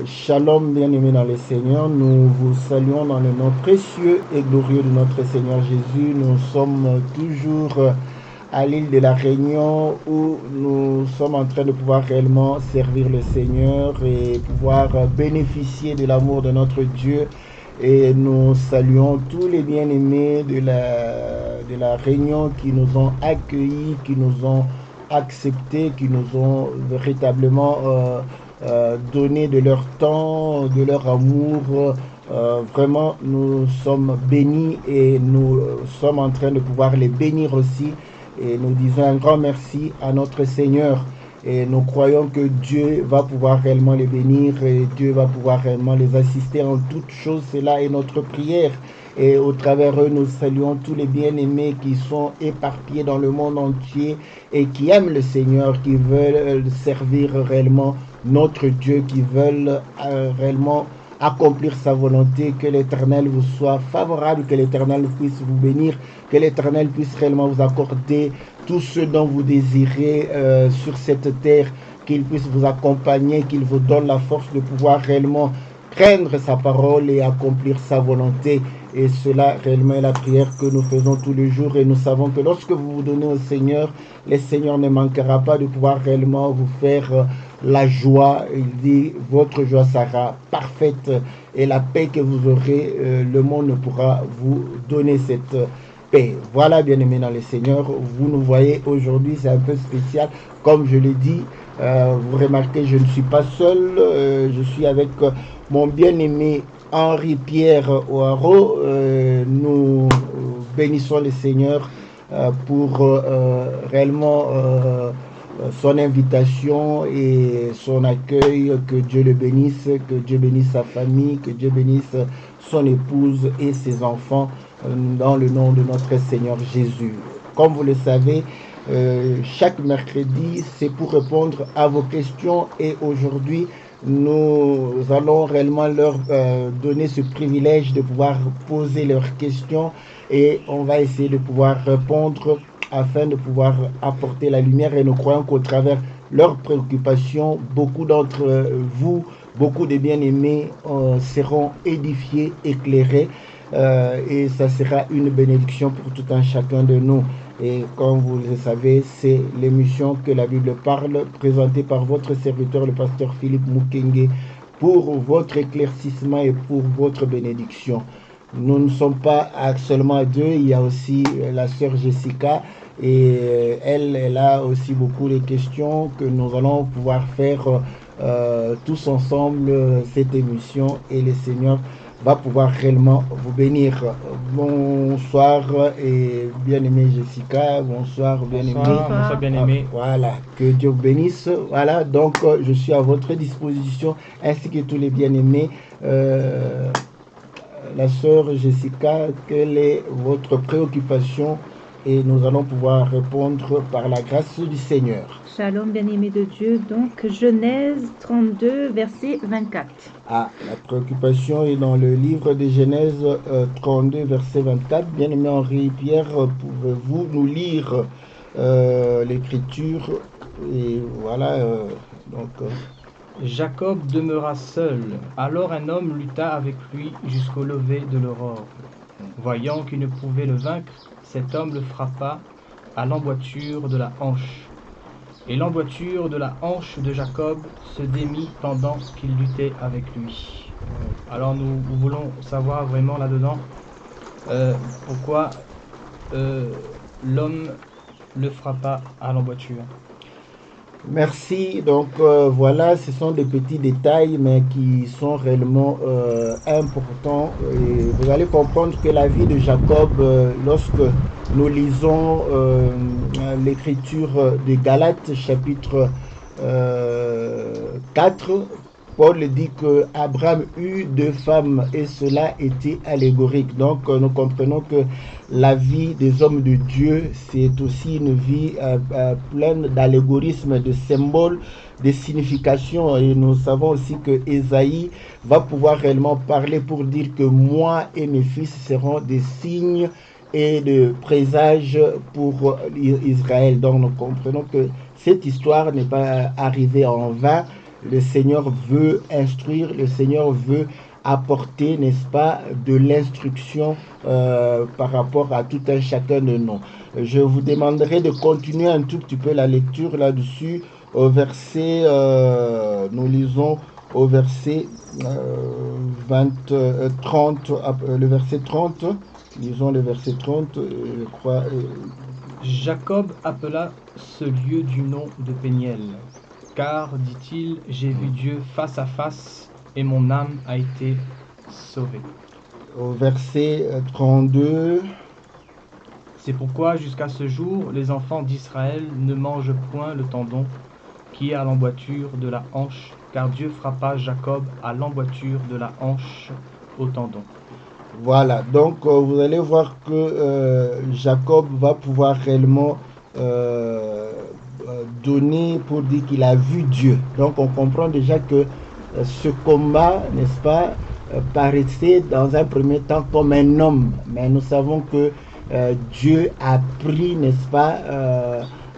Shalom, bien-aimés dans le Seigneur, nous vous saluons dans le nom précieux et glorieux de notre Seigneur Jésus. Nous sommes toujours à l'île de la Réunion où nous sommes en train de pouvoir réellement servir le Seigneur et pouvoir bénéficier de l'amour de notre Dieu. Et nous saluons tous les bien-aimés de la Réunion qui nous ont accueillis, qui nous ont acceptés, qui nous ont véritablement donné de leur temps, de leur amour. Vraiment, nous sommes bénis et nous sommes en train de pouvoir les bénir aussi. Et nous disons un grand merci à notre Seigneur. Et nous croyons que Dieu va pouvoir réellement les bénir et Dieu va pouvoir réellement les assister en toutes choses. Cela est notre prière. Et au travers eux, nous saluons tous les bien-aimés qui sont éparpillés dans le monde entier et qui aiment le Seigneur, qui veulent servir réellement notre Dieu, qui veulent réellement accomplir sa volonté, que l'Éternel vous soit favorable, que l'Éternel puisse vous bénir, que l'Éternel puisse réellement vous accorder tout ce dont vous désirez sur cette terre, qu'il puisse vous accompagner, qu'il vous donne la force de pouvoir réellement prendre sa parole et accomplir sa volonté. Et cela réellement est la prière que nous faisons tous les jours. Et nous savons que lorsque vous vous donnez au Seigneur, le Seigneur ne manquera pas de pouvoir réellement vous faire la joie. Il dit, votre joie sera parfaite et la paix que vous aurez, le monde ne pourra vous donner cette paix. Voilà, bien-aimés dans le Seigneur, vous nous voyez aujourd'hui, c'est un peu spécial. Comme je l'ai dit, vous remarquez, je ne suis pas seul, je suis avec mon bien-aimé Henri-Pierre Ouaro. Nous bénissons le Seigneur pour réellement son invitation et son accueil. Que Dieu le bénisse, que Dieu bénisse sa famille, que Dieu bénisse son épouse et ses enfants dans le nom de notre Seigneur Jésus. Comme vous le savez, chaque mercredi, c'est pour répondre à vos questions et aujourd'hui, nous allons réellement leur donner ce privilège de pouvoir poser leurs questions et on va essayer de pouvoir répondre afin de pouvoir apporter la lumière et nous croyons qu'au travers leurs préoccupations, beaucoup d'entre vous, beaucoup de bien-aimés seront édifiés, éclairés et ça sera une bénédiction pour tout un chacun de nous. Et comme vous le savez, c'est l'émission que la Bible parle, présentée par votre serviteur, le pasteur Philippe Mukenge, pour votre éclaircissement et pour votre bénédiction. Nous ne sommes pas seulement à deux, il y a aussi la sœur Jessica, et elle a aussi beaucoup de questions que nous allons pouvoir faire tous ensemble cette émission et le Seigneur va pouvoir réellement vous bénir. Bonsoir et bien-aimé Jessica, bonsoir bien-aimé. Bonsoir bien-aimé. Voilà, que Dieu vous bénisse. Voilà, donc je suis à votre disposition ainsi que tous les bien-aimés. La sœur Jessica, quelle est votre préoccupation? Et nous allons pouvoir répondre par la grâce du Seigneur. Shalom, bien-aimé de Dieu. Donc, Genèse 32, verset 24. Ah, la préoccupation est dans le livre de Genèse 32, verset 24. Bien-aimé Henri-Pierre, pouvez-vous nous lire l'écriture? Et voilà, Jacob demeura seul. Alors un homme lutta avec lui jusqu'au lever de l'aurore. Voyant qu'il ne pouvait le vaincre, cet homme le frappa à l'emboîture de la hanche. Et l'emboîture de la hanche de Jacob se démit pendant qu'il luttait avec lui. Alors nous voulons savoir vraiment là-dedans pourquoi l'homme le frappa à l'emboîture. Merci. Donc voilà, ce sont des petits détails, mais qui sont réellement importants. Et vous allez comprendre que la vie de Jacob, lorsque nous lisons l'écriture de Galates, chapitre 4, Paul dit que Abraham eut deux femmes et cela était allégorique. Donc nous comprenons que la vie des hommes de Dieu, c'est aussi une vie pleine d'allégorismes, de symboles, de significations. Et nous savons aussi que Ésaïe va pouvoir réellement parler pour dire que moi et mes fils seront des signes et de présages pour Israël. Donc nous comprenons que cette histoire n'est pas arrivée en vain. le Seigneur veut instruire, le Seigneur veut apporter, n'est-ce pas, de l'instruction par rapport à tout un chacun de nous. Je vous demanderai de continuer un tout petit peu la lecture là-dessus au verset, nous lisons au verset 30, le verset 30, lisons le verset 30, je crois. Jacob appela ce lieu du nom de Péniel, car, dit-il, j'ai vu Dieu face à face et mon âme a été sauvée. Au verset 32. C'est pourquoi jusqu'à ce jour, les enfants d'Israël ne mangent point le tendon qui est à l'emboîture de la hanche, car Dieu frappa Jacob à l'emboîture de la hanche au tendon. Voilà, donc vous allez voir que Jacob va pouvoir réellement donner pour dire qu'il a vu Dieu. Donc on comprend déjà que ce combat, n'est-ce pas, paraissait dans un premier temps comme un homme. Mais nous savons que Dieu a pris, n'est-ce pas,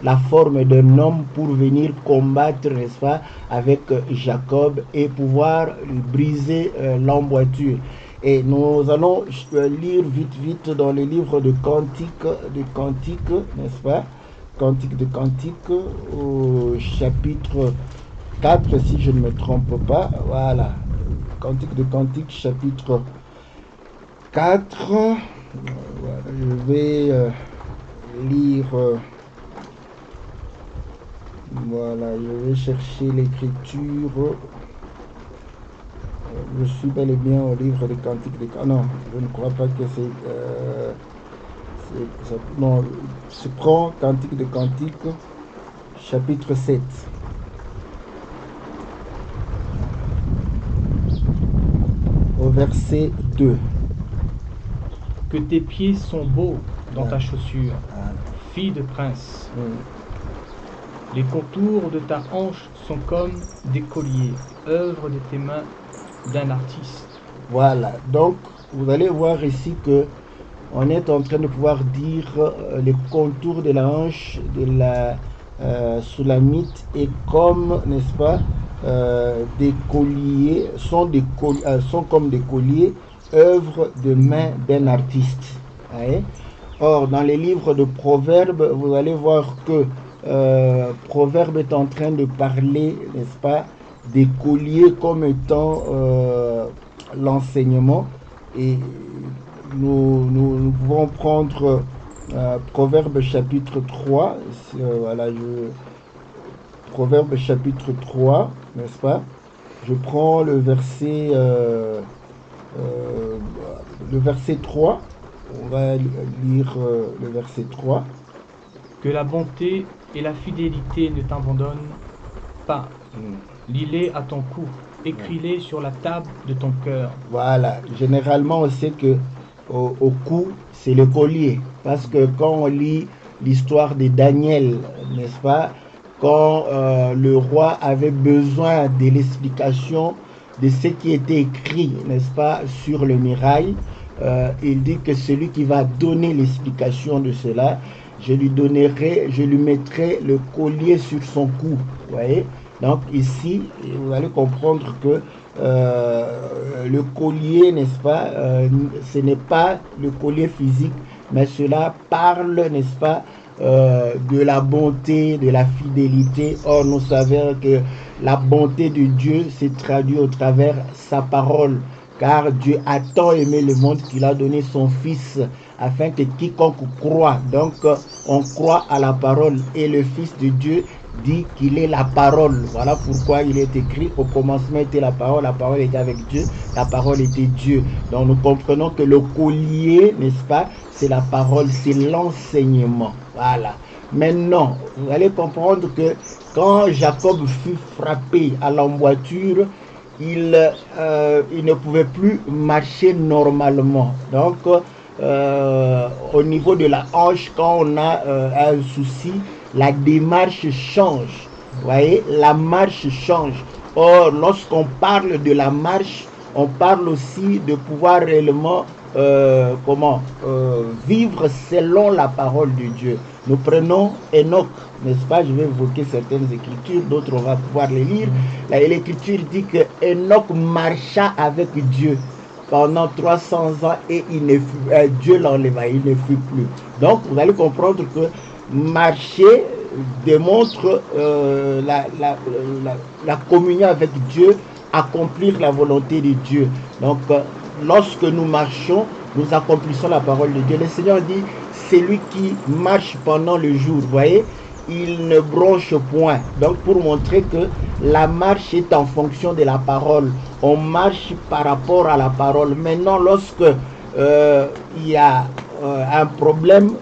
la forme d'un homme pour venir combattre, n'est-ce pas, avec Jacob et pouvoir briser l'emboîture. Et nous allons lire vite dans le livre de Cantique, n'est-ce pas? Cantique de Cantique, au chapitre 4, si je ne me trompe pas. Voilà. Cantique de Cantique, chapitre 4. Voilà, je vais lire. Voilà, je vais chercher l'écriture. Je suis bel et bien au livre des Cantiques de Cantique. Non, je ne crois pas que c'est. Non, je prends Cantique de Cantique, chapitre 7. Au verset 2. Que tes pieds sont beaux dans ta chaussure, fille de prince. Les contours de ta hanche sont comme des colliers, œuvre de tes mains d'un artiste. Voilà, donc vous allez voir ici que on est en train de pouvoir dire les contours de la hanche de la soulamite et comme, n'est-ce pas, des colliers, sont comme des colliers, œuvre de main d'un artiste. Ouais. Or, dans les livres de Proverbes, vous allez voir que Proverbe est en train de parler, n'est-ce pas, des colliers comme étant l'enseignement. Et nous pouvons prendre Proverbe chapitre 3. Voilà, Proverbe chapitre 3, n'est-ce pas? Je prends le verset 3. On va lire le verset 3. Que la bonté et la fidélité ne t'abandonnent pas. Lis-les à ton cou, écris-les sur la table de ton cœur. Voilà, généralement on sait que au cou, c'est le collier. Parce que quand on lit l'histoire de Daniel, n'est-ce pas, quand le roi avait besoin de l'explication de ce qui était écrit, n'est-ce pas, sur le mirail, il dit que celui qui va donner l'explication de cela, je lui mettrai le collier sur son cou. Vous voyez? Donc ici, vous allez comprendre que le collier, n'est-ce pas, ce n'est pas le collier physique, mais cela parle, n'est-ce pas, de la bonté, de la fidélité. Or, nous savons que la bonté de Dieu s'est traduite au travers sa parole, car Dieu a tant aimé le monde qu'il a donné son Fils, afin que quiconque croit, donc on croit à la parole, et le Fils de Dieu dit qu'il est la parole. Voilà pourquoi il est écrit: au commencement était la parole était avec Dieu, la parole était Dieu. Donc nous comprenons que le collier, n'est-ce pas, c'est la parole, c'est l'enseignement. Voilà. Maintenant, vous allez comprendre que quand Jacob fut frappé à l'emboîture, il ne pouvait plus marcher normalement. Donc au niveau de la hanche, quand on a un souci, la démarche change. Vous voyez, la marche change. Or, lorsqu'on parle de la marche, on parle aussi de pouvoir réellement vivre selon la parole de Dieu. Nous prenons Enoch, n'est-ce pas? Je vais évoquer certaines écritures, d'autres on va pouvoir les lire. L'écriture dit que Enoch marcha avec Dieu pendant 300 ans et Dieu l'enleva, il ne fut plus. Donc vous allez comprendre que marcher démontre la communion avec Dieu, accomplir la volonté de Dieu. Donc lorsque nous marchons, nous accomplissons la parole de Dieu. Le Seigneur dit, c'est lui qui marche pendant le jour, vous voyez, il ne bronche point. Donc pour montrer que la marche est en fonction de la parole. On marche par rapport à la parole. Maintenant, lorsque il y a un problème,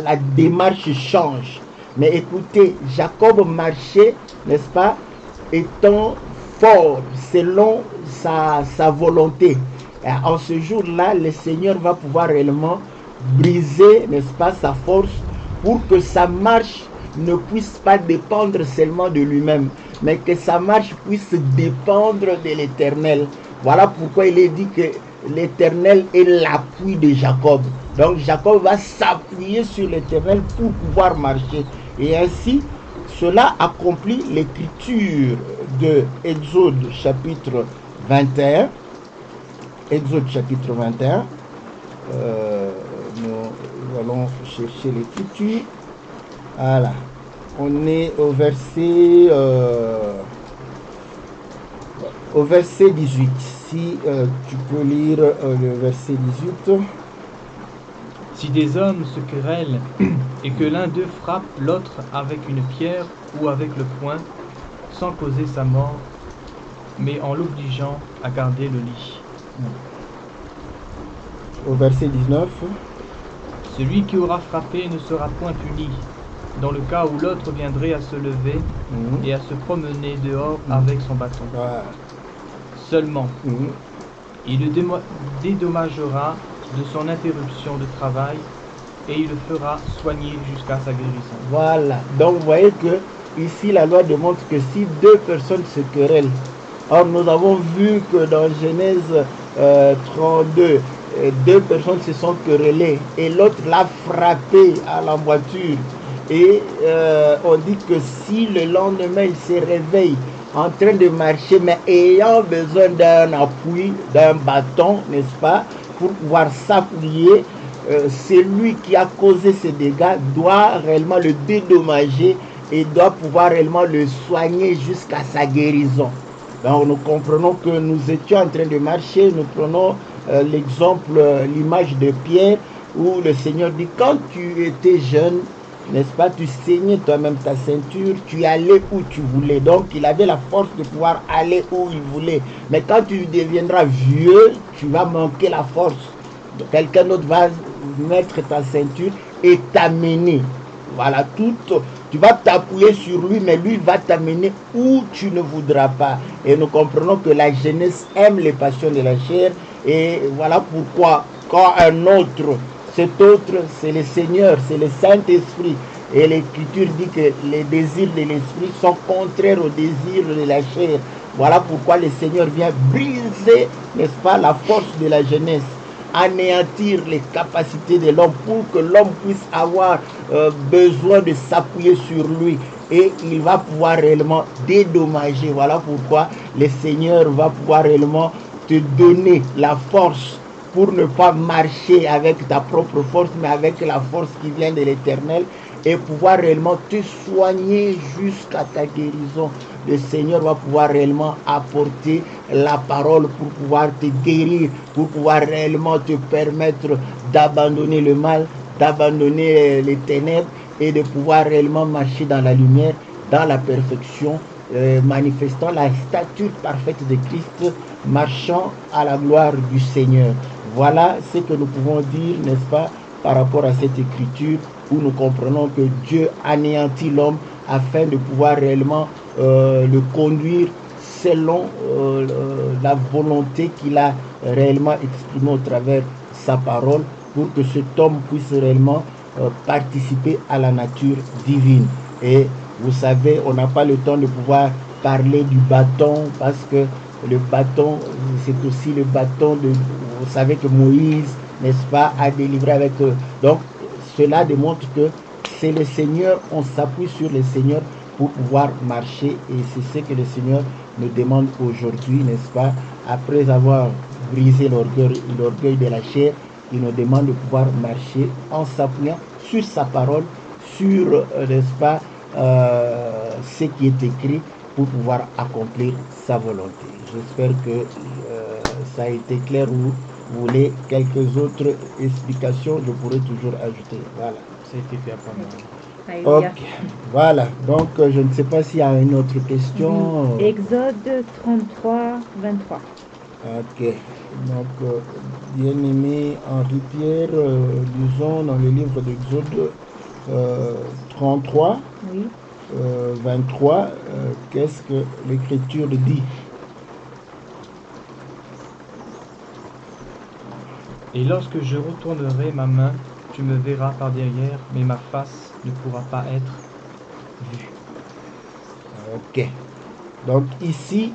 la démarche change. Mais écoutez, Jacob marchait, n'est-ce pas, étant fort selon sa volonté. Et en ce jour-là, le Seigneur va pouvoir réellement briser, n'est-ce pas, sa force pour que sa marche ne puisse pas dépendre seulement de lui-même, mais que sa marche puisse dépendre de l'Éternel. Voilà pourquoi il est dit que l'Éternel est l'appui de Jacob. Donc Jacob va s'appuyer sur l'Éternel pour pouvoir marcher. Et ainsi, cela accomplit l'écriture de Exode chapitre 21. Exode chapitre 21. Nous allons chercher l'écriture. Voilà. On est au verset 18. Si tu peux lire le verset 18. Si des hommes se querellent et que l'un d'eux frappe l'autre avec une pierre ou avec le poing, sans causer sa mort, mais en l'obligeant à garder le lit. Au verset 19. Celui qui aura frappé ne sera point puni, dans le cas où l'autre viendrait à se lever et à se promener dehors avec son bâton. Seulement, il le dédommagera de son interruption de travail et il le fera soigner jusqu'à sa guérison. Voilà. Donc vous voyez que ici la loi démontre que si deux personnes se querellent, or nous avons vu que dans Genèse 32, deux personnes se sont querellées et l'autre l'a frappé à la voiture. Et on dit que si le lendemain il se réveille en train de marcher, mais ayant besoin d'un appui, d'un bâton, n'est-ce pas, pour pouvoir s'appuyer, celui qui a causé ces dégâts doit réellement le dédommager et doit pouvoir réellement le soigner jusqu'à sa guérison. Donc nous comprenons que nous étions en train de marcher, nous prenons l'exemple, l'image de Pierre, où le Seigneur dit, quand tu étais jeune, n'est-ce pas, tu saignais toi-même ta ceinture, tu allais où tu voulais. Donc il avait la force de pouvoir aller où il voulait. Mais quand tu deviendras vieux, tu vas manquer la force. Quelqu'un d'autre va mettre ta ceinture et t'amener. Voilà, tu vas t'appuyer sur lui, mais lui va t'amener où tu ne voudras pas. Et nous comprenons que la jeunesse aime les passions de la chair. Et voilà pourquoi, quand un autre, cet autre, c'est le Seigneur, c'est le Saint-Esprit. Et l'Écriture dit que les désirs de l'Esprit sont contraires aux désirs de la chair. Voilà pourquoi le Seigneur vient briser, n'est-ce pas, la force de la jeunesse, anéantir les capacités de l'homme pour que l'homme puisse avoir besoin de s'appuyer sur lui. Et il va pouvoir réellement dédommager. Voilà pourquoi le Seigneur va pouvoir réellement te donner la force pour ne pas marcher avec ta propre force, mais avec la force qui vient de l'Éternel, et pouvoir réellement te soigner jusqu'à ta guérison. Le Seigneur va pouvoir réellement apporter la parole pour pouvoir te guérir, pour pouvoir réellement te permettre d'abandonner le mal, d'abandonner les ténèbres et de pouvoir réellement marcher dans la lumière, dans la perfection, manifestant la stature parfaite de Christ, marchant à la gloire du Seigneur. Voilà ce que nous pouvons dire, n'est-ce pas, par rapport à cette écriture où nous comprenons que Dieu anéantit l'homme afin de pouvoir réellement le conduire selon la volonté qu'il a réellement exprimée au travers sa parole, pour que cet homme puisse réellement participer à la nature divine. Et vous savez, on n'a pas le temps de pouvoir parler du bâton, parce que le bâton, c'est aussi le bâton de... Vous savez que Moïse, n'est-ce pas, à délivrer avec eux. Donc, cela démontre que c'est le Seigneur, on s'appuie sur le Seigneur pour pouvoir marcher, et c'est ce que le Seigneur nous demande aujourd'hui, n'est-ce pas, après avoir brisé l'orgueil de la chair, il nous demande de pouvoir marcher en s'appuyant sur sa parole, sur, n'est-ce pas, ce qui est écrit pour pouvoir accomplir sa volonté. J'espère que ça a été clair. Vous voulez quelques autres explications, je pourrais toujours ajouter. Voilà. Ça a été clair pour moi. Alléluia. Ok, voilà. Donc, je ne sais pas s'il y a une autre question. Oui. Exode 33, 23. Ok. Donc, bien-aimé Henri-Pierre, disons dans le livre d'Exode 33, Oui. 23, qu'est-ce que l'Écriture dit? Et lorsque je retournerai ma main, tu me verras par derrière, mais ma face ne pourra pas être vue. Ok. Donc ici,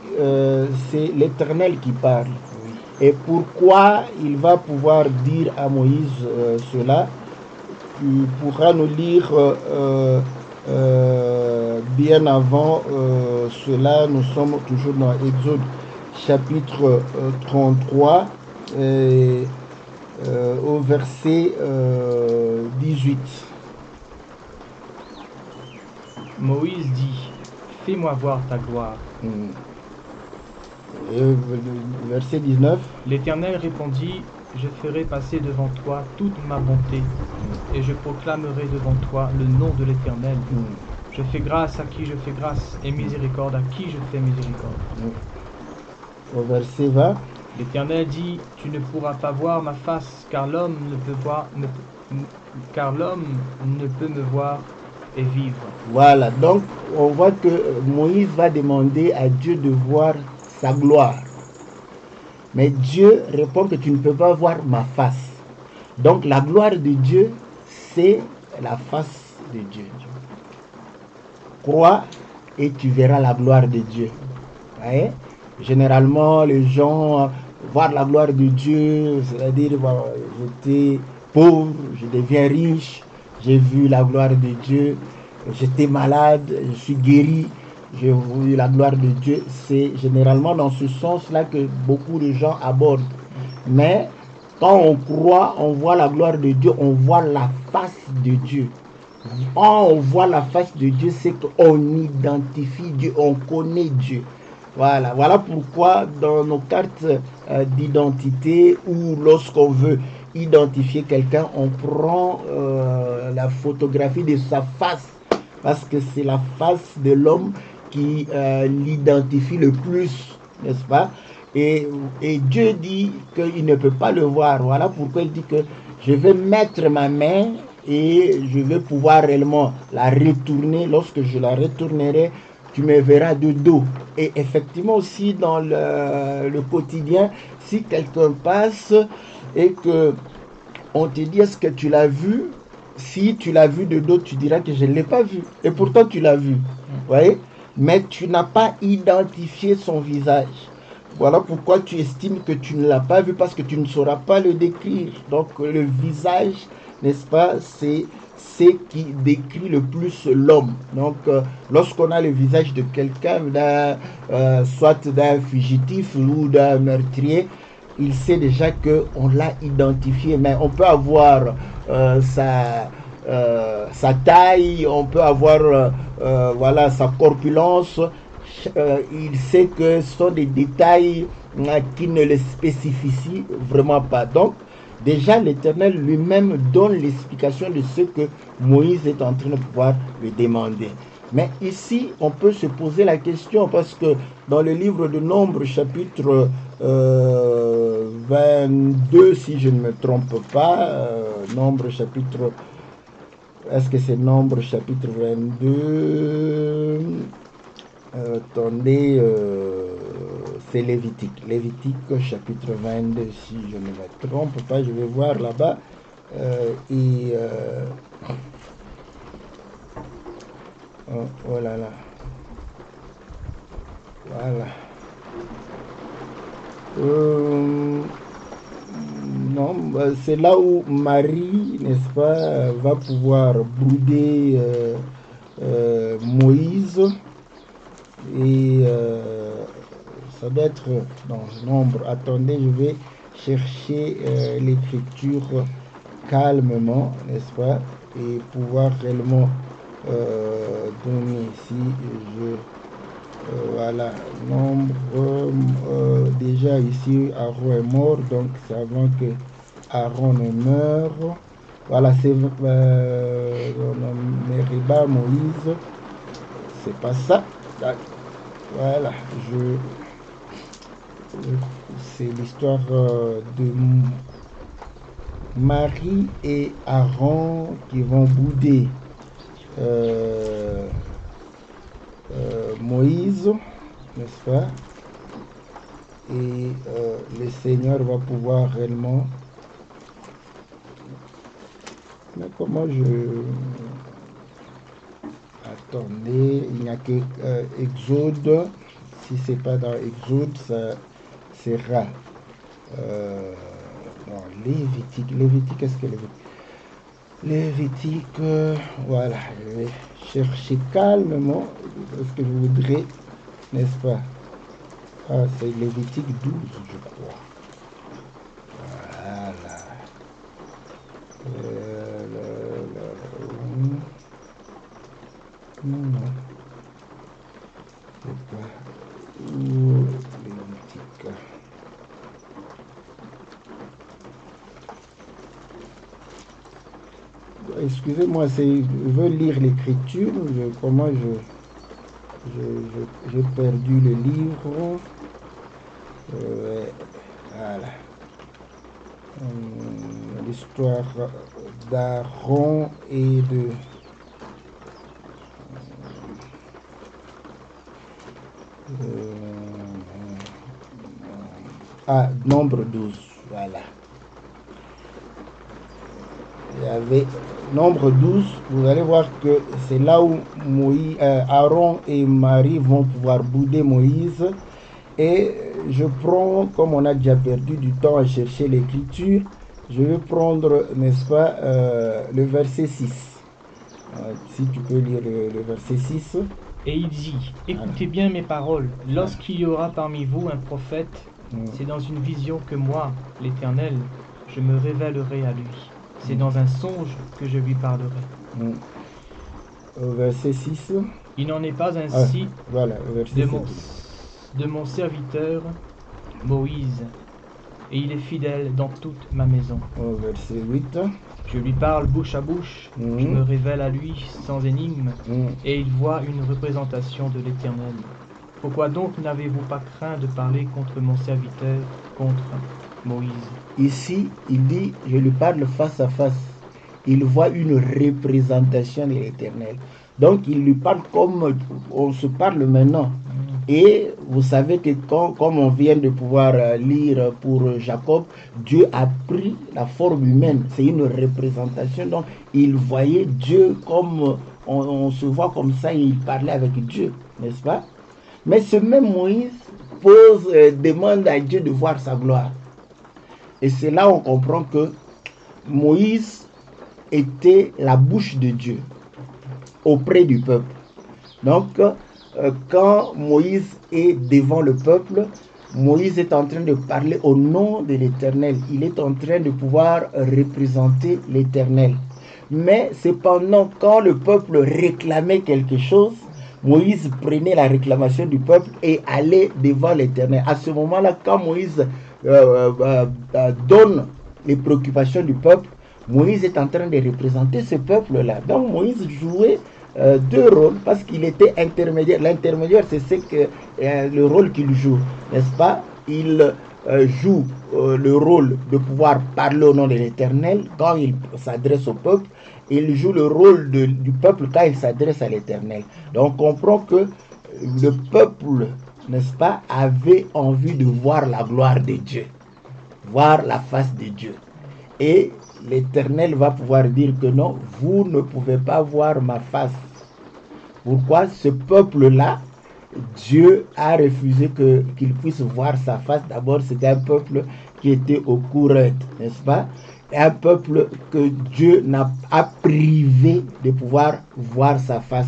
c'est l'Éternel qui parle. Oui. Et pourquoi il va pouvoir dire à Moïse cela? Tu pourras nous lire bien avant cela. Nous sommes toujours dans Exode chapitre 33 et, au verset 18. Moïse dit, fais-moi voir ta gloire. Et verset 19. L'Éternel répondit, je ferai passer devant toi toute ma bonté, et je proclamerai devant toi le nom de l'Éternel. Je fais grâce à qui je fais grâce, et miséricorde à qui je fais miséricorde. Au verset 20. L'Éternel dit, tu ne pourras pas voir ma face, car l'homme ne peut me voir et vivre. Voilà, donc on voit que Moïse va demander à Dieu de voir sa gloire. Mais Dieu répond que tu ne peux pas voir ma face. Donc la gloire de Dieu, c'est la face de Dieu. Crois et tu verras la gloire de Dieu. Voyez? Généralement, les gens voient la gloire de Dieu, c'est-à-dire, j'étais pauvre, je deviens riche, j'ai vu la gloire de Dieu, j'étais malade, je suis guéri, j'ai vu la gloire de Dieu. C'est généralement dans ce sens-là que beaucoup de gens abordent. Mais quand on croit, on voit la gloire de Dieu, on voit la face de Dieu. Quand on voit la face de Dieu, c'est qu'on identifie Dieu, on connaît Dieu. Voilà pourquoi dans nos cartes d'identité ou lorsqu'on veut identifier quelqu'un, on prend la photographie de sa face, parce que c'est la face de l'homme qui l'identifie le plus, n'est-ce pas? Et Dieu dit qu'il ne peut pas le voir. Voilà pourquoi il dit que je vais mettre ma main et je vais pouvoir réellement la retourner. Lorsque je la retournerai, tu me verras de dos. Et effectivement aussi dans le quotidien, si quelqu'un passe et que on te dit est-ce que tu l'as vu, si tu l'as vu de dos, tu diras que je ne l'ai pas vu. Et pourtant tu l'as vu. Voyez? Mais tu n'as pas identifié son visage. Voilà pourquoi tu estimes que tu ne l'as pas vu, parce que tu ne sauras pas le décrire. Donc le visage, n'est-ce pas, c'est ce qui décrit le plus l'homme. Donc lorsqu'on a le visage de quelqu'un, soit d'un fugitif ou d'un meurtrier, il sait déjà qu'on l'a identifié. Mais on peut avoir sa taille, on peut avoir voilà, sa corpulence. Il sait que ce sont des détails qui ne le spécifient vraiment pas. Donc, déjà, l'Éternel lui-même donne l'explication de ce que Moïse est en train de pouvoir lui demander. Mais ici, on peut se poser la question, parce que dans le livre de Nombre, chapitre 22, si je ne me trompe pas, Nombre, chapitre... Est-ce que c'est Nombre, chapitre 22 attendez, c'est Lévitique. Lévitique, chapitre 22, si je ne me trompe pas, je vais voir là-bas. Oh là là. Voilà. non, c'est là où Marie, n'est-ce pas, va pouvoir bouder Moïse. Et ça doit être dans ce nombre. Attendez, je vais chercher l'écriture calmement, n'est-ce pas, et pouvoir réellement donner ici. Voilà, nombre. Déjà ici, Aaron est mort, donc c'est avant que Aaron ne meure. Voilà, c'est Meriba, Moïse. C'est pas ça. Voilà, c'est l'histoire de Marie et Aaron qui vont bouder Moïse, n'est-ce pas? Et le Seigneur va pouvoir réellement... Mais comment Attendez, il n'y a que Exode. Si c'est pas dans Exode, ça sera dans Lévitique. Lévitique, qu'est-ce que Lévitique, voilà, je vais chercher calmement ce que je voudrais, n'est-ce pas? Ah, c'est Lévitique 12, je crois. Voilà. Non. C'est pas Lévitique. Excusez-moi, je veux lire l'écriture. Comment j'ai perdu le livre. Voilà. L'histoire d'Aaron et de... nombre 12, voilà. Il y avait nombre 12, vous allez voir que c'est là où Aaron et Marie vont pouvoir bouder Moïse. Et je prends, comme on a déjà perdu du temps à chercher l'écriture, je vais prendre, n'est-ce pas, le verset 6. Si tu peux lire le verset 6. Et il dit, écoutez bien mes paroles, lorsqu'il y aura parmi vous un prophète, c'est dans une vision que moi, l'Éternel, je me révélerai à lui. C'est dans un songe que je lui parlerai. Verset 6. Il n'en est pas ainsi voilà, de mon serviteur Moïse, et il est fidèle dans toute ma maison. Verset 8. Je lui parle bouche à bouche, je me révèle à lui sans énigme, et il voit une représentation de l'Éternel. Pourquoi donc n'avez-vous pas craint de parler contre mon serviteur, contre Moïse? Ici, il dit, je lui parle face à face. Il voit une représentation de l'Éternel. Donc, il lui parle comme on se parle maintenant. Et vous savez que comme on vient de pouvoir lire pour Jacob, Dieu a pris la forme humaine. C'est une représentation. Donc, il voyait Dieu comme on se voit comme ça et il parlait avec Dieu, n'est-ce pas? Mais ce même Moïse demande à Dieu de voir sa gloire. Et c'est là où on comprend que Moïse était la bouche de Dieu auprès du peuple. Donc, quand Moïse est devant le peuple, Moïse est en train de parler au nom de l'Éternel. Il est en train de pouvoir représenter l'Éternel. Mais cependant, quand le peuple réclamait quelque chose, Moïse prenait la réclamation du peuple et allait devant l'Éternel. À ce moment-là, quand Moïse donne les préoccupations du peuple, Moïse est en train de représenter ce peuple-là. Donc Moïse jouait deux rôles parce qu'il était intermédiaire. L'intermédiaire, c'est le rôle qu'il joue, n'est-ce pas? Il joue le rôle de pouvoir parler au nom de l'Éternel quand il s'adresse au peuple. Il joue le rôle du peuple quand il s'adresse à l'Éternel. Donc on comprend que le peuple, n'est-ce pas, avait envie de voir la gloire de Dieu, voir la face de Dieu. Et l'Éternel va pouvoir dire que non, vous ne pouvez pas voir ma face. Pourquoi? Ce peuple-là Dieu a refusé qu'il puisse voir sa face. D'abord, c'était un peuple qui était au courant, n'est-ce pas? Un peuple que Dieu a privé de pouvoir voir sa face.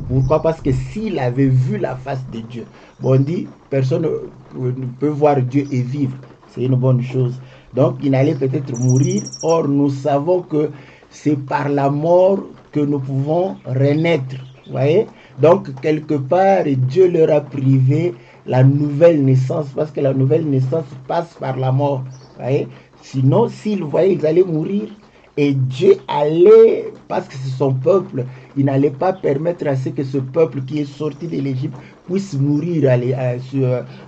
Pourquoi? Parce que s'il avait vu la face de Dieu, bon, on dit, personne ne peut voir Dieu et vivre. C'est une bonne chose. Donc, il allait peut-être mourir. Or, nous savons que c'est par la mort que nous pouvons renaître. Vous voyez? Donc, quelque part, Dieu leur a privé la nouvelle naissance, parce que la nouvelle naissance passe par la mort. Vous voyez? Sinon, s'ils voyaient, ils allaient mourir. Et Dieu allait, parce que c'est son peuple, il n'allait pas permettre à ce que ce peuple qui est sorti de l'Égypte puisse mourir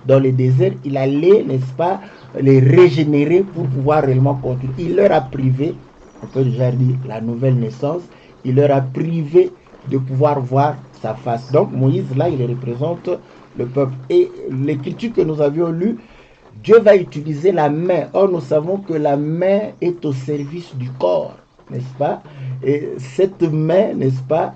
dans le désert. Il allait, n'est-ce pas, les régénérer pour pouvoir réellement continuer. Il leur a privé, on peut déjà dire, la nouvelle naissance. Il leur a privé de pouvoir voir sa face. Donc Moïse, là, il représente le peuple. Et l'écriture que nous avions lue, Dieu va utiliser la main. Or, nous savons que la main est au service du corps, n'est-ce pas? Et cette main, n'est-ce pas,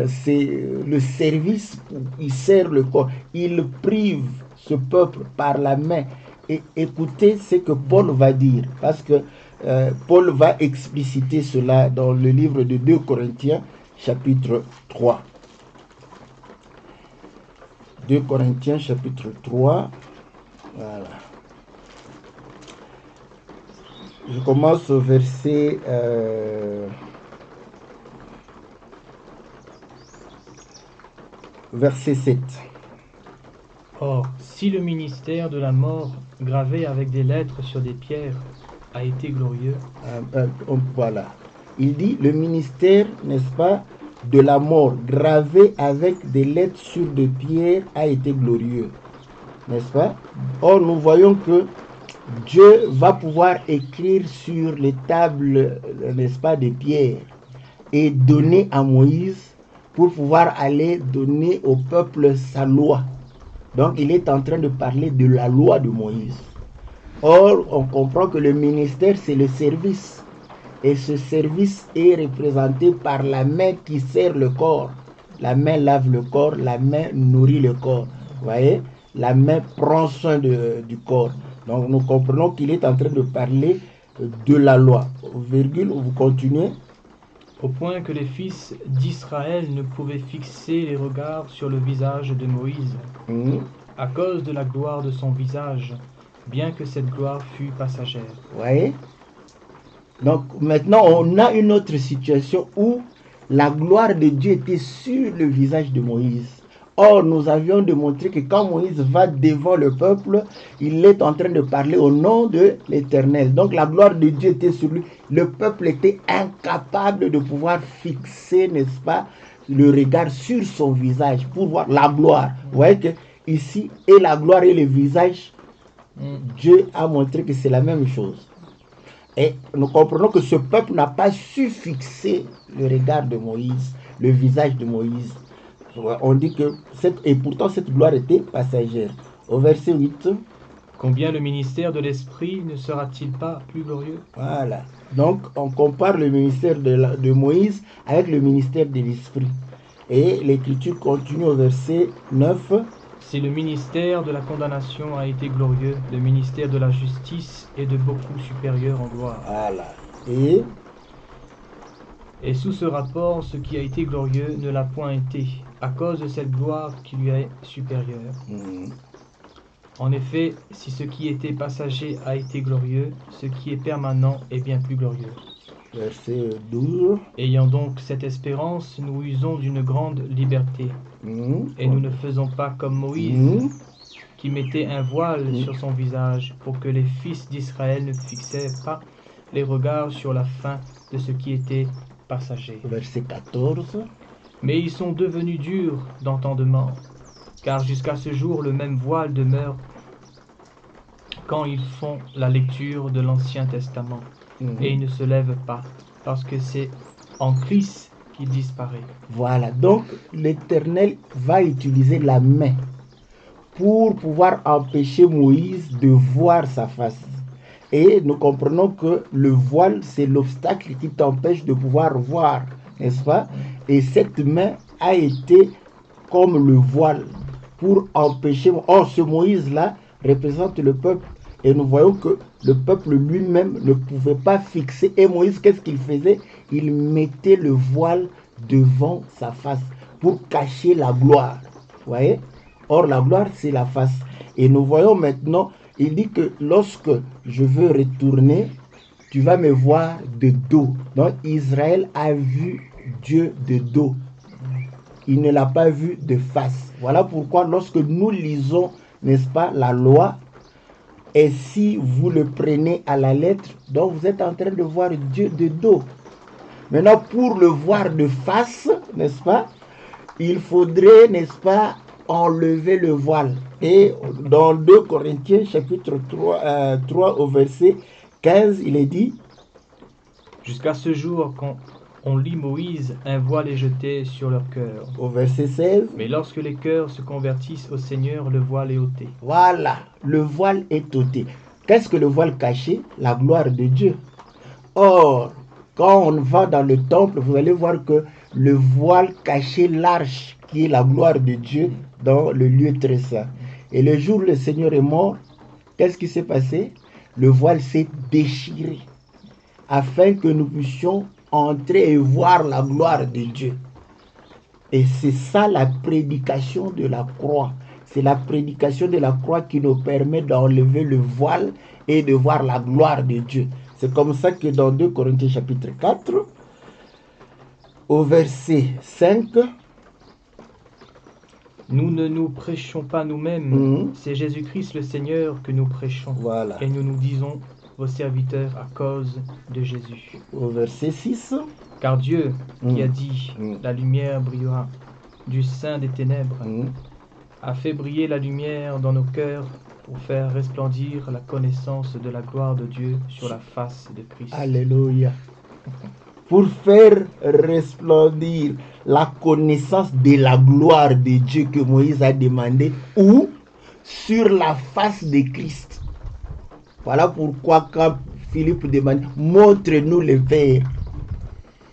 c'est le service où il sert le corps. Il prive ce peuple par la main. Et écoutez ce que Paul va dire, parce que Paul va expliciter cela dans le livre de 2 Corinthiens, chapitre 3. 2 Corinthiens, chapitre 3. Voilà. Je commence au verset 7. Or, si le ministère de la mort, gravé avec des lettres sur des pierres, a été glorieux, Voilà. Il dit le ministère, n'est-ce pas, de la mort, gravé avec des lettres sur des pierres, a été glorieux. N'est-ce pas? Or, nous voyons que Dieu va pouvoir écrire sur les tables, n'est-ce pas, de pierre et donner à Moïse pour pouvoir aller donner au peuple sa loi. Donc, il est en train de parler de la loi de Moïse. Or, on comprend que le ministère, c'est le service. Et ce service est représenté par la main qui sert le corps. La main lave le corps, la main nourrit le corps. Vous voyez? La main prend soin du corps. Donc nous comprenons qu'il est en train de parler de la loi. Virgule, vous continuez. au point que les fils d'Israël ne pouvaient fixer les regards sur le visage de Moïse, à cause de la gloire de son visage, bien que cette gloire fût passagère. Vous voyez? Donc maintenant on a une autre situation où la gloire de Dieu était sur le visage de Moïse. Or, nous avions démontré que quand Moïse va devant le peuple, il est en train de parler au nom de l'Éternel. Donc, la gloire de Dieu était sur lui. Le peuple était incapable de pouvoir fixer, n'est-ce pas, le regard sur son visage pour voir la gloire. Vous voyez que ici, et la gloire et le visage, Dieu a montré que c'est la même chose. Et nous comprenons que ce peuple n'a pas su fixer le regard de Moïse, le visage de Moïse. On dit que et pourtant cette gloire était passagère. Au verset 8. Combien le ministère de l'Esprit ne sera-t-il pas plus glorieux? Voilà. Donc on compare le ministère de Moïse avec le ministère de l'Esprit. Et l'écriture continue au verset 9. Si le ministère de la condamnation a été glorieux, le ministère de la justice est de beaucoup supérieur en gloire. Voilà. Et sous ce rapport, ce qui a été glorieux ne l'a point été, à cause de cette gloire qui lui est supérieure. En effet, si ce qui était passager a été glorieux, ce qui est permanent est bien plus glorieux. Verset 12. Ayant donc cette espérance, nous usons d'une grande liberté. Et nous ne faisons pas comme Moïse, qui mettait un voile sur son visage pour que les fils d'Israël ne fixaient pas les regards sur la fin de ce qui était passager. Verset 14. Mais ils sont devenus durs d'entendement, car jusqu'à ce jour le même voile demeure quand ils font la lecture de l'Ancien Testament, et ils ne se lèvent pas, parce que c'est en Christ qu'il disparaît. Voilà, donc l'Éternel va utiliser la main pour pouvoir empêcher Moïse de voir sa face. Et nous comprenons que le voile, c'est l'obstacle qui t'empêche de pouvoir voir, n'est-ce pas? Et cette main a été comme le voile pour empêcher. Or, ce Moïse-là représente le peuple. Et nous voyons que le peuple lui-même ne pouvait pas fixer. Et Moïse, qu'est-ce qu'il faisait? Il mettait le voile devant sa face pour cacher la gloire. Vous voyez? Or, la gloire, c'est la face. Et nous voyons maintenant, il dit que lorsque je veux retourner, tu vas me voir de dos. Donc, Israël a vu Dieu de dos. Il ne l'a pas vu de face. Voilà pourquoi lorsque nous lisons, n'est-ce pas, la loi, et si vous le prenez à la lettre, donc vous êtes en train de voir Dieu de dos. Maintenant, pour le voir de face, n'est-ce pas, il faudrait, n'est-ce pas, enlever le voile. Et dans 2 Corinthiens, chapitre 3 au verset 15, il est dit, Jusqu'à ce jour, quand on lit Moïse, un voile est jeté sur leur cœur. au verset 16, Mais lorsque les cœurs se convertissent au Seigneur, le voile est ôté. voilà, le voile est ôté. Qu'est-ce que le voile cachait? La gloire de Dieu. Or, quand on va dans le temple, vous allez voir que le voile cachait l'arche, qui est la gloire de Dieu, dans le lieu très saint. Et le jour où le Seigneur est mort, qu'est-ce qui s'est passé? Le voile s'est déchiré, afin que nous puissions entrer et voir la gloire de Dieu. Et c'est ça la prédication de la croix. C'est la prédication de la croix qui nous permet d'enlever le voile et de voir la gloire de Dieu. C'est comme ça que dans 2 Corinthiens chapitre 4, au verset 5, Nous ne nous prêchons pas nous-mêmes, c'est Jésus-Christ le Seigneur que nous prêchons. Voilà. Et nous nous disons vos serviteurs à cause de Jésus. Au verset 6, Car Dieu, qui a dit Mm. la lumière brillera du sein des ténèbres, a fait briller la lumière dans nos cœurs pour faire resplendir la connaissance de la gloire de Dieu sur la face de Christ. Alléluia. Pour faire resplendir la connaissance de la gloire de Dieu que Moïse a demandé, ou sur la face de Christ. Voilà pourquoi quand Philippe demande, montre-nous le Père.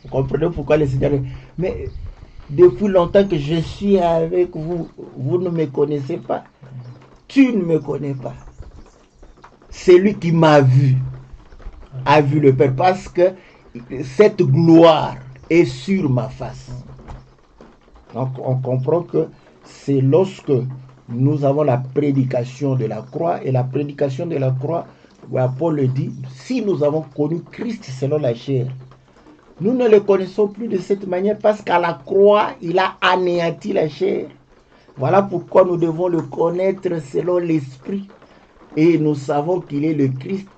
Vous comprenez pourquoi le Seigneur dit, mais depuis longtemps que je suis avec vous, vous ne me connaissez pas. Tu ne me connais pas. Celui qui m'a vu a vu le Père, parce que cette gloire est sur ma face. Donc on comprend que c'est lorsque nous avons la prédication de la croix, et la prédication de la croix, Paul le dit, si nous avons connu Christ selon la chair, nous ne le connaissons plus de cette manière, parce qu'à la croix, il a anéanti la chair. Voilà pourquoi nous devons le connaître selon l'esprit. Et nous savons qu'il est le Christ,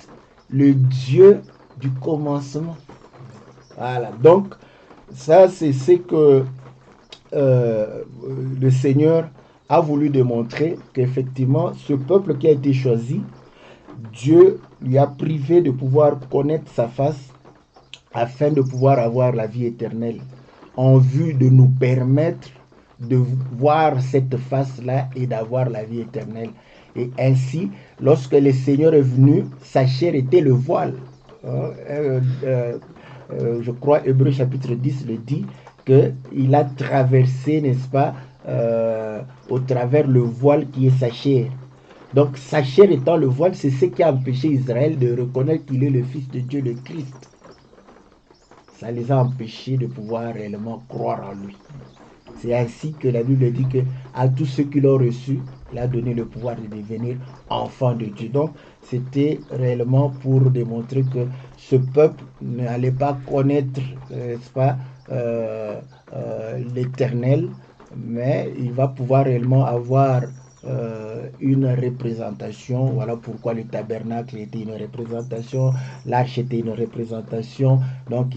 le Dieu du commencement. Voilà, donc ça c'est ce que le Seigneur a voulu démontrer, qu'effectivement ce peuple qui a été choisi, Dieu lui a privé de pouvoir connaître sa face afin de pouvoir avoir la vie éternelle, en vue de nous permettre de voir cette face-là et d'avoir la vie éternelle. Et ainsi, lorsque le Seigneur est venu, sa chair était le voile. Je crois Hébreux chapitre 10 le dit, qu'il a traversé, n'est-ce pas, au travers le voile qui est sa chair. Donc sa chair étant le voile, c'est ce qui a empêché Israël de reconnaître qu'il est le Fils de Dieu, le Christ. Ça les a empêchés de pouvoir réellement croire en lui. C'est ainsi que la Bible dit qu'à tous ceux qui l'ont reçu, il a donné le pouvoir de devenir enfants de Dieu. Donc, c'était réellement pour démontrer que ce peuple n'allait pas connaître, n'est-ce pas, l'Éternel, mais il va pouvoir réellement avoir une représentation. Voilà pourquoi le tabernacle était une représentation, l'arche était une représentation. Donc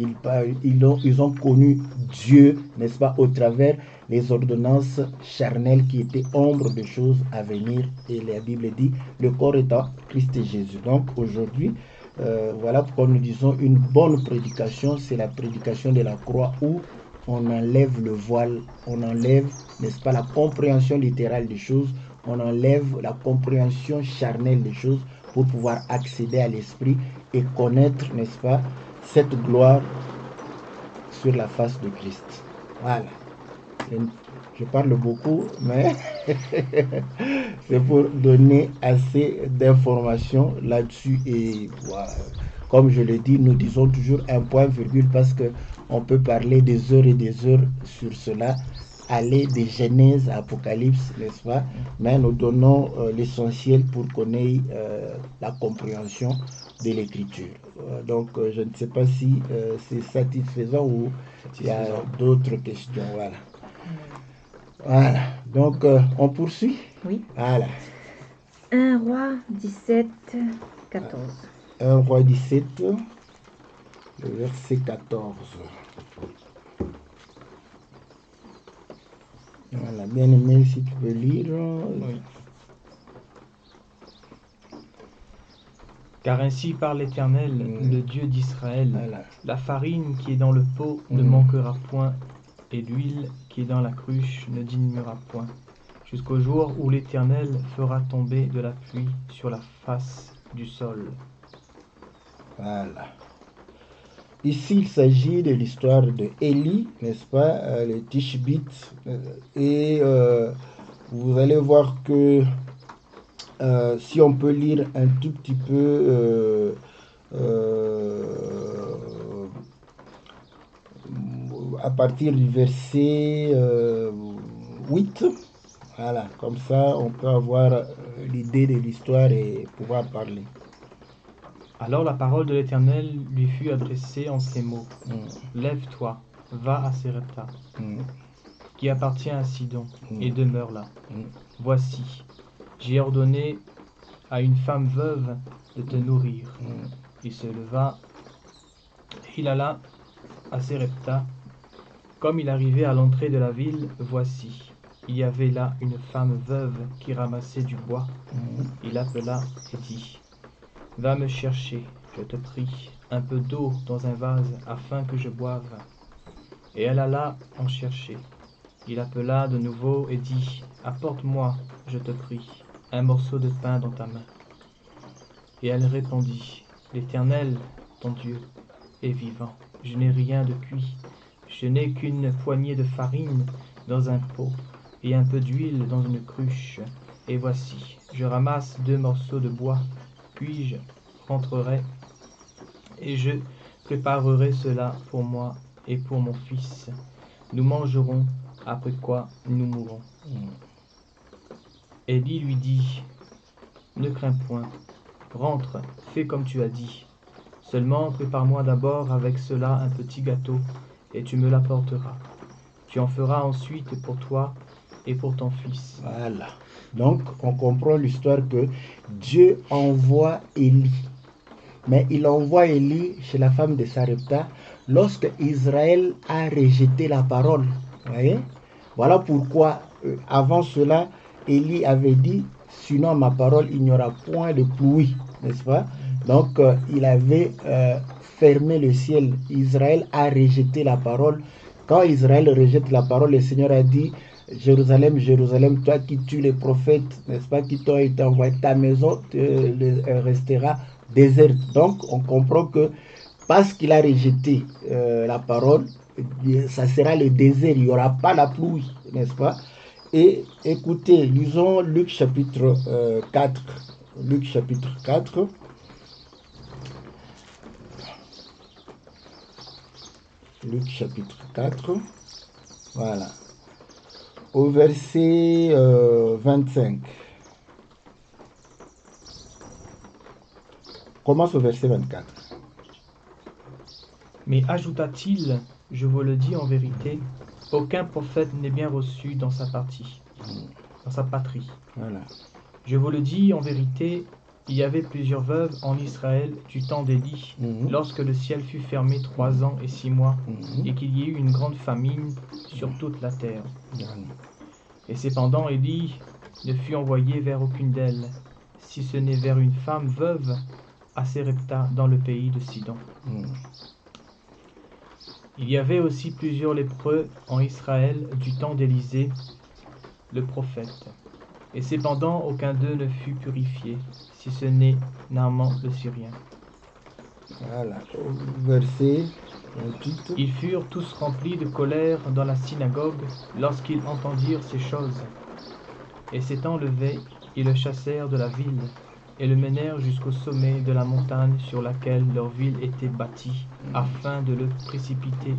ils ont connu Dieu, n'est-ce pas, au travers les ordonnances charnelles qui étaient ombre de choses à venir. Et la Bible dit, le corps étant Christ et Jésus. Donc aujourd'hui, voilà pourquoi nous disons une bonne prédication, c'est la prédication de la croix, où on enlève le voile, on enlève, n'est-ce pas, la compréhension littérale des choses, on enlève la compréhension charnelle des choses pour pouvoir accéder à l'esprit et connaître, n'est-ce pas, cette gloire sur la face de Christ. Voilà. Je parle beaucoup, mais c'est pour donner assez d'informations là-dessus. Et voilà. Comme je le dis, nous disons toujours un point virgule parce que on peut parler des heures et des heures sur cela, aller de Genèse à Apocalypse, n'est-ce pas? Mais nous donnons l'essentiel pour qu'on ait la compréhension de l'écriture. Donc, je ne sais pas si c'est satisfaisant ou il y a d'autres questions. Voilà. Voilà. Donc, on poursuit? Oui. Voilà. 1 Roi 17, 14. 1 Roi 17, le verset 14. Voilà, bien aimé, si tu peux lire. Oui. Car ainsi parle l'Éternel, le Dieu d'Israël, Voilà. la farine qui est dans le pot ne manquera point, et l'huile qui est dans la cruche ne diminuera point, jusqu'au jour où l'Éternel fera tomber de la pluie sur la face du sol. Voilà. Ici, il s'agit de l'histoire de Élie, n'est-ce pas, le Tishbite. Et vous allez voir que si on peut lire un tout petit peu à partir du verset 8, voilà, comme ça on peut avoir l'idée de l'histoire et pouvoir parler. Alors la parole de l'Éternel lui fut adressée en ces mots. Lève-toi, va à Sérepta, qui appartient à Sidon, et demeure là. Voici, j'ai ordonné à une femme veuve de te nourrir. Il se leva, il alla à Sérepta. Comme il arrivait à l'entrée de la ville, voici, il y avait là une femme veuve qui ramassait du bois. Il appela et dit, va me chercher, je te prie, un peu d'eau dans un vase, afin que je boive. Et elle alla en chercher. Il appela de nouveau et dit, apporte-moi, je te prie, un morceau de pain dans ta main. Et elle répondit, l'Éternel, ton Dieu, est vivant, je n'ai rien de cuit, je n'ai qu'une poignée de farine dans un pot, et un peu d'huile dans une cruche. Et voici, je ramasse 2 morceaux de bois, puis je rentrerai, et je préparerai cela pour moi et pour mon fils. Nous mangerons, après quoi nous mourrons. Élie lui dit, ne crains point, rentre, fais comme tu as dit. Seulement prépare-moi d'abord avec cela un petit gâteau, et tu me l'apporteras. Tu en feras ensuite pour toi et pour ton fils. Voilà. Donc, on comprend l'histoire que Dieu envoie Élie. Mais il envoie Élie chez la femme de Sarepta lorsque Israël a rejeté la parole. Voyez? Voilà pourquoi, avant cela, Élie avait dit, sinon ma parole, il n'y aura point de pluie, n'est-ce pas? Donc, il avait fermé le ciel. Israël a rejeté la parole. Quand Israël rejette la parole, le Seigneur a dit, Jérusalem, Jérusalem, toi qui tues les prophètes, n'est-ce pas, qui t'ont été envoyé, ta maison restera déserte. Donc, on comprend que parce qu'il a rejeté la parole, ça sera le désert, il n'y aura pas la pluie, n'est-ce pas? Et écoutez, lisons Luc chapitre 4. Luc chapitre 4. Luc chapitre 4. Voilà. Au verset 25. Commence au verset 24. Mais ajouta-t-il, je vous le dis en vérité, aucun prophète n'est bien reçu dans sa partie, dans sa patrie. Voilà. Je vous le dis en vérité, il y avait plusieurs veuves en Israël du temps d'Élie, lorsque le ciel fut fermé 3 ans et 6 mois, et qu'il y eut une grande famine sur toute la terre. Et cependant Élie ne fut envoyé vers aucune d'elles, si ce n'est vers une femme veuve à Sérepta dans le pays de Sidon. Il y avait aussi plusieurs lépreux en Israël du temps d'Élisée, le prophète. Et cependant aucun d'eux ne fut purifié, si ce n'est Naaman le Syrien. Voilà, verset 28. Ils furent tous remplis de colère dans la synagogue lorsqu'ils entendirent ces choses. Et s'étant levés, ils le chassèrent de la ville et le menèrent jusqu'au sommet de la montagne sur laquelle leur ville était bâtie, afin de le précipiter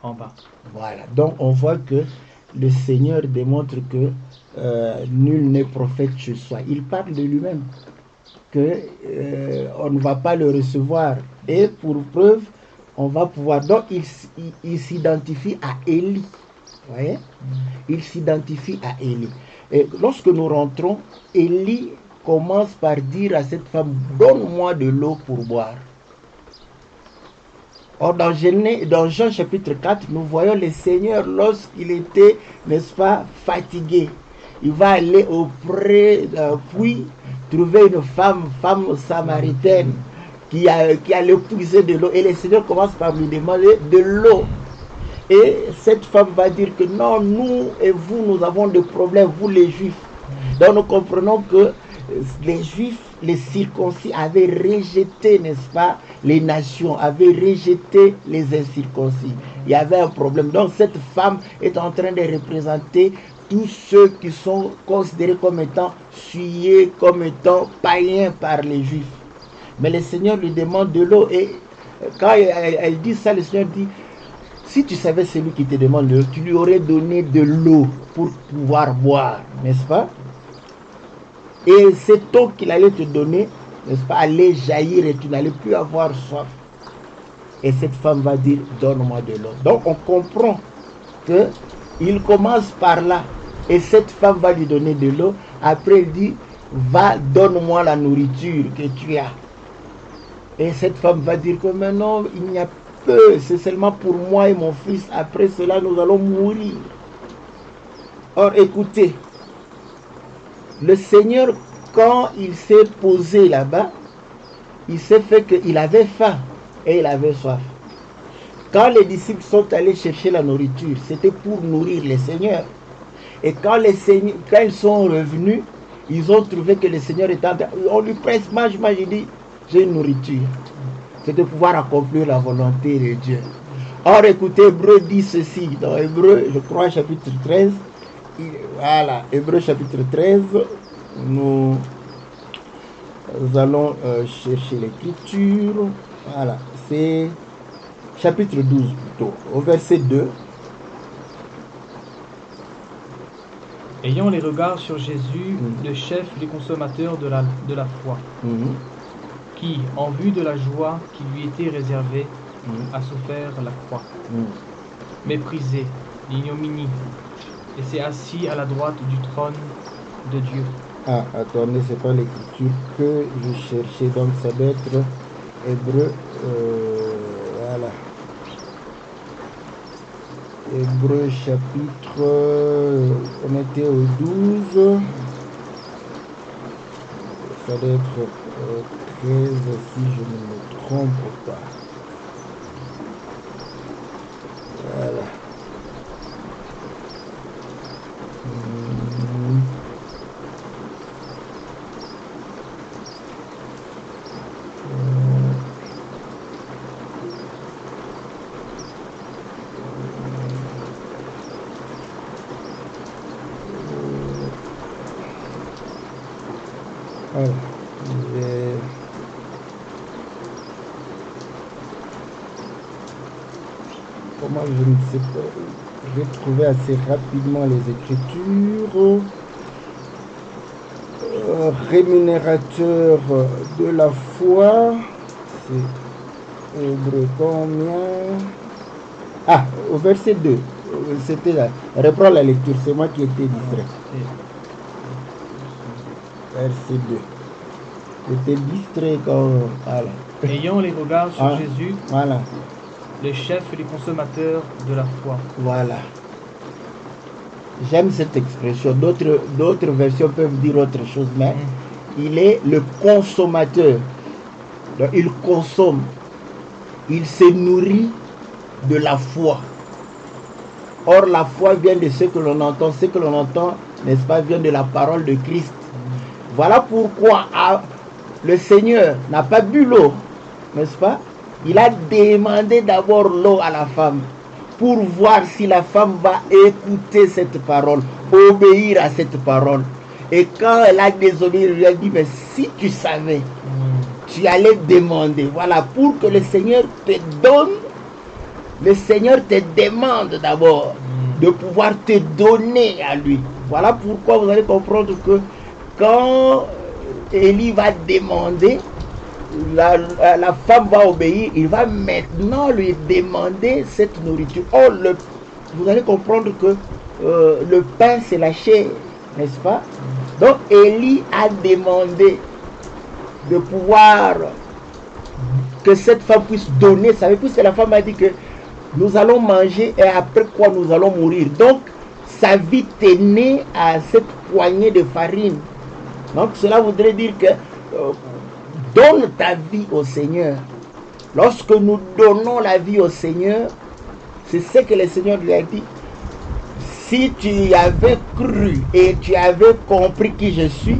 en bas. Voilà, donc on voit que le Seigneur démontre que nul n'est prophète chez soi. Il parle de lui-même, que on ne va pas le recevoir. Et pour preuve, on va pouvoir... Donc il s'identifie à Élie. Vous voyez? Il s'identifie à Élie. Et lorsque nous rentrons, Élie commence par dire à cette femme, donne-moi de l'eau pour boire. Or, dans Jean chapitre 4, nous voyons le Seigneur lorsqu'il était, n'est-ce pas, fatigué. Il va aller auprès d'un puits, trouver une femme samaritaine qui allait puiser de l'eau. Et le Seigneur commence par lui demander de l'eau. Et cette femme va dire que non, nous et vous, nous avons des problèmes, vous les Juifs. Donc nous comprenons que les Juifs, les circoncis avaient rejeté, n'est-ce pas, les nations, avaient rejeté les incirconcis. Il y avait un problème. Donc cette femme est en train de représenter tous ceux qui sont considérés comme étant souillés, comme étant païens par les Juifs. Mais le Seigneur lui demande de l'eau. Et quand elle dit ça, le Seigneur dit, si tu savais celui qui te demande de l'eau, tu lui aurais donné de l'eau pour pouvoir boire, n'est-ce pas? Et cette eau qu'il allait te donner, n'est-ce pas, allait jaillir et tu n'allais plus avoir soif. Et cette femme va dire, donne-moi de l'eau. Donc on comprend qu'il commence par là. Et cette femme va lui donner de l'eau. Après il dit, va, donne-moi la nourriture que tu as. Et cette femme va dire que maintenant il n'y a peu, c'est seulement pour moi et mon fils. Après cela, nous allons mourir. Or, écoutez, le Seigneur, quand il s'est posé là-bas, il s'est fait qu'il avait faim et il avait soif. Quand les disciples sont allés chercher la nourriture, c'était pour nourrir le Seigneur. Et quand ils sont revenus, ils ont trouvé que le Seigneur était en train, on lui presse, mange, il dit, j'ai une nourriture. C'est de pouvoir accomplir la volonté de Dieu. Or, écoutez, Hébreu dit ceci, dans Hébreu, je crois, chapitre 13, voilà, Hébreu chapitre 13, nous allons chercher l'écriture, voilà, c'est chapitre 12 plutôt, au verset 2. Ayant les regards sur Jésus, le chef des consommateurs de la foi, qui, en vue de la joie qui lui était réservée, a souffert la croix, méprisé, l'ignominie, et s'est assis à la droite du trône de Dieu. Ah, attendez, c'est pas l'écriture que je cherchais, donc ça doit être Hébreu, voilà. Hébreu chapitre, on était au 12, ça doit être 13 si je ne me trompe pas. Voilà. Voilà. Comment je ne sais pas, je vais trouver assez rapidement les écritures. Rémunérateur de la foi, c'est Hébreu combien? Ah, au verset 2, c'était là. Reprends la lecture, c'est moi qui étais distrait. Verset 2. J'étais distrait quand... Voilà. Ayant les regards sur Jésus, voilà. Le chef des consommateurs de la foi. Voilà. J'aime cette expression. D'autres versions peuvent dire autre chose, mais il est le consommateur. Donc, il consomme. Il se nourrit de la foi. Or, la foi vient de ce que l'on entend. Ce que l'on entend, n'est-ce pas, vient de la parole de Christ. Voilà pourquoi le Seigneur n'a pas bu l'eau, n'est-ce pas? Il a demandé d'abord l'eau à la femme pour voir si la femme va écouter cette parole, obéir à cette parole. Et quand elle a désobéi, il lui a dit, mais si tu savais, tu allais demander. Voilà, pour que le Seigneur te donne, le Seigneur te demande d'abord de pouvoir te donner à lui. Voilà pourquoi vous allez comprendre que quand Élie va demander, la femme va obéir, il va maintenant lui demander cette nourriture. Or, vous allez comprendre que le pain, c'est la chair, n'est-ce pas? Donc, Élie a demandé de pouvoir que cette femme puisse donner. Ça veut dire que la femme a dit que nous allons manger et après quoi nous allons mourir. Donc, sa vie tenait à cette poignée de farine. Donc, cela voudrait dire que donne ta vie au Seigneur. Lorsque nous donnons la vie au Seigneur, c'est ce que le Seigneur lui a dit. Si tu avais cru et tu avais compris qui je suis,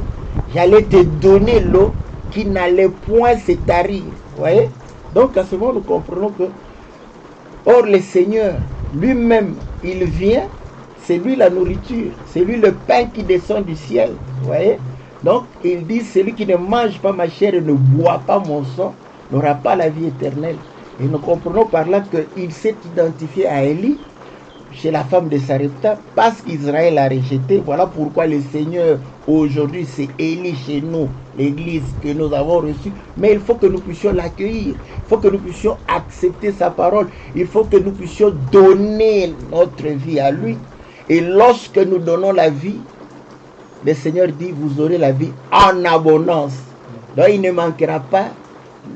j'allais te donner l'eau qui n'allait point se tarir. Vous voyez? Donc à ce moment, nous comprenons que, or le Seigneur lui-même, il vient, c'est lui la nourriture, c'est lui le pain qui descend du ciel. Vous voyez? Donc il dit, celui qui ne mange pas ma chair et ne boit pas mon sang n'aura pas la vie éternelle. Et nous comprenons par là qu'il s'est identifié à Élie, chez la femme de Sarepta, parce qu'Israël a rejeté. Voilà pourquoi le Seigneur aujourd'hui c'est Élie chez nous, l'église que nous avons reçue. Mais il faut que nous puissions l'accueillir, il faut que nous puissions accepter sa parole, il faut que nous puissions donner notre vie à lui. Et lorsque nous donnons la vie, le Seigneur dit, vous aurez la vie en abondance. Donc il ne manquera pas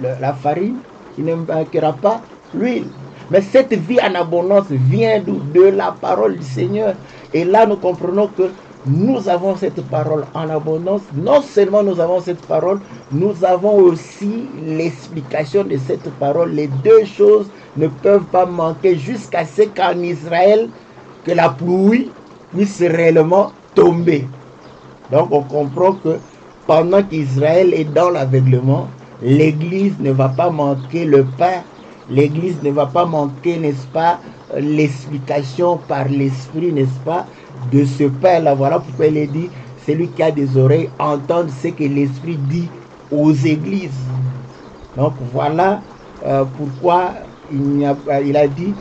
la farine, il ne manquera pas l'huile. Mais cette vie en abondance vient de la parole du Seigneur. Et là, nous comprenons que nous avons cette parole en abondance. Non seulement nous avons cette parole, nous avons aussi l'explication de cette parole. Les deux choses ne peuvent pas manquer jusqu'à ce qu'en Israël, que la pluie puisse réellement tomber. Donc on comprend que pendant qu'Israël est dans l'aveuglement, l'Église ne va pas manquer le pain. L'Église ne va pas manquer, n'est-ce pas, l'explication par l'Esprit, n'est-ce pas, de ce pain-là. Voilà pourquoi il est dit, celui qui a des oreilles entende ce que l'Esprit dit aux églises. Donc voilà pourquoi il a dit,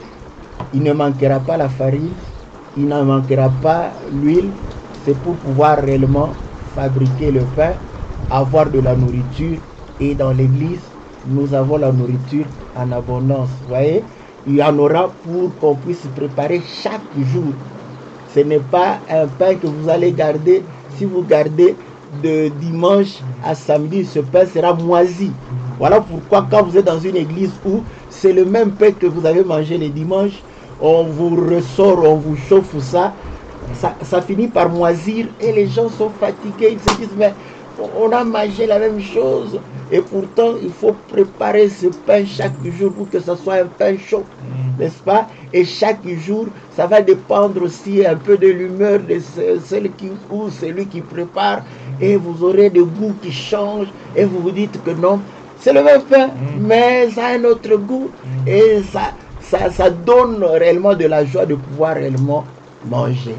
il ne manquera pas la farine, il ne manquera pas l'huile. C'est pour pouvoir réellement fabriquer le pain, avoir de la nourriture. Et dans l'église, nous avons la nourriture en abondance. Vous voyez, il y en aura pour qu'on puisse préparer chaque jour. Ce n'est pas un pain que vous allez garder. Si vous gardez de dimanche à samedi, ce pain sera moisi. Voilà pourquoi quand vous êtes dans une église où c'est le même pain que vous avez mangé les dimanches, on vous ressort, on vous chauffe ça finit par moisir et les gens sont fatigués. Ils se disent, mais on a mangé la même chose et pourtant il faut préparer ce pain chaque jour pour que ce soit un pain chaud, n'est-ce pas? Et chaque jour, ça va dépendre aussi un peu de l'humeur de celui qui prépare, et vous aurez des goûts qui changent et vous vous dites que non, c'est le même pain, mais ça a un autre goût et ça donne réellement de la joie de pouvoir réellement manger.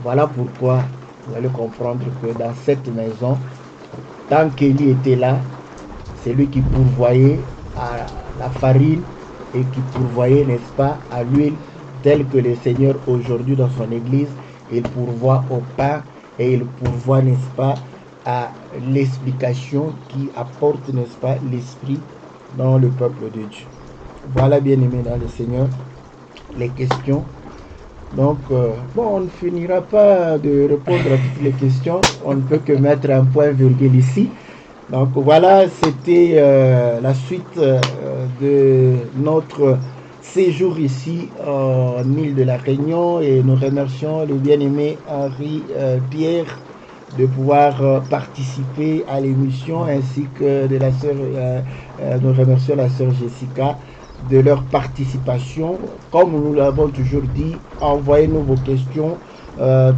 Voilà pourquoi vous allez comprendre que dans cette maison, tant qu'Élie était là, c'est lui qui pourvoyait à la farine et qui pourvoyait, n'est-ce pas, à l'huile, tel que le Seigneur aujourd'hui dans son église, il pourvoit au pain et il pourvoit, n'est-ce pas, à l'explication qui apporte, n'est-ce pas, l'esprit dans le peuple de Dieu. Voilà, bien aimé dans le Seigneur, les questions. Donc, on ne finira pas de répondre à toutes les questions. On ne peut que mettre un point-virgule ici. Donc, voilà, c'était la suite de notre séjour ici en île de la Réunion. Et nous remercions le bien-aimé Henri Pierre de pouvoir participer à l'émission, ainsi que de la sœur, nous remercions la sœur Jessica de leur participation. Comme nous l'avons toujours dit, envoyez-nous vos questions,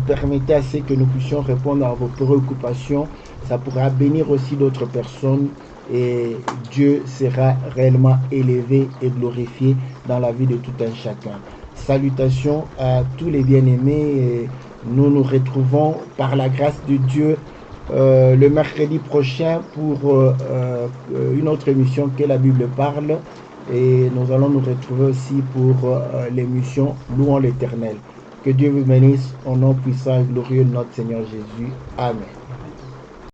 permettez à ce que nous puissions répondre à vos préoccupations. Ça pourra bénir aussi d'autres personnes et Dieu sera réellement élevé et glorifié dans la vie de tout un chacun. Salutations à tous les bien-aimés. Et nous nous retrouvons par la grâce de Dieu le mercredi prochain pour une autre émission que la Bible parle. Et nous allons nous retrouver aussi pour l'émission Louons l'Éternel. Que Dieu vous bénisse au nom puissant et glorieux de notre Seigneur Jésus. Amen.